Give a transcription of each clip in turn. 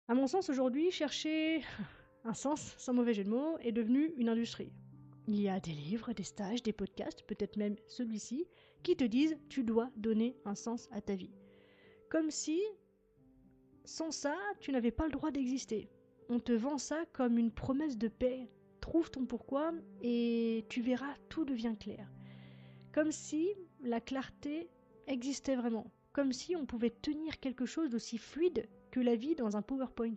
À mon sens, aujourd'hui, chercher un sens, sans mauvais jeu de mots, est devenu une industrie. Il y a des livres, des stages, des podcasts, peut-être même celui-ci, qui te disent tu dois donner un sens à ta vie. Comme si, sans ça, tu n'avais pas le droit d'exister. On te vend ça comme une promesse de paix. Trouve ton pourquoi et tu verras, tout devient clair. Comme si la clarté existait vraiment. Comme si on pouvait tenir quelque chose d'aussi fluide que la vie dans un PowerPoint.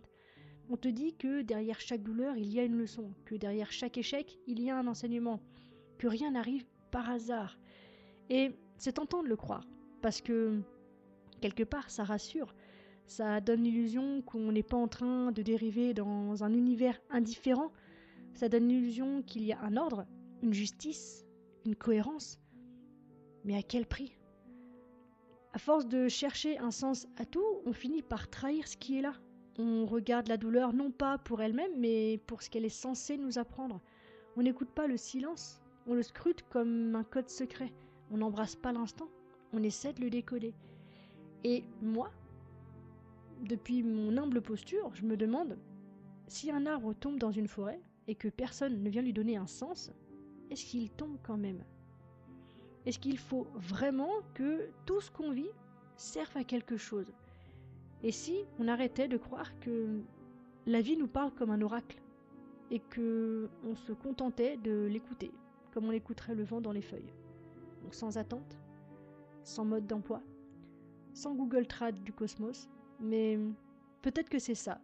On te dit que derrière chaque douleur, il y a une leçon, que derrière chaque échec, il y a un enseignement, que rien n'arrive par hasard. Et c'est tentant de le croire, parce que quelque part, ça rassure. Ça donne l'illusion qu'on n'est pas en train de dériver dans un univers indifférent. Ça donne l'illusion qu'il y a un ordre, une justice, une cohérence. Mais à quel prix ? À force de chercher un sens à tout, on finit par trahir ce qui est là. On regarde la douleur non pas pour elle-même, mais pour ce qu'elle est censée nous apprendre. On n'écoute pas le silence, on le scrute comme un code secret. On n'embrasse pas l'instant, on essaie de le décoder. Et moi, depuis mon humble posture, je me demande, si un arbre tombe dans une forêt et que personne ne vient lui donner un sens, est-ce qu'il tombe quand même ? Est-ce qu'il faut vraiment que tout ce qu'on vit serve à quelque chose ? Et si on arrêtait de croire que la vie nous parle comme un oracle et que on se contentait de l'écouter, comme on écouterait le vent dans les feuilles. Donc sans attente, sans mode d'emploi, sans Google Trad du cosmos, mais peut-être que c'est ça,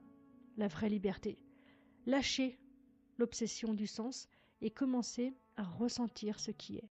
la vraie liberté. Lâcher l'obsession du sens et commencer à ressentir ce qui est.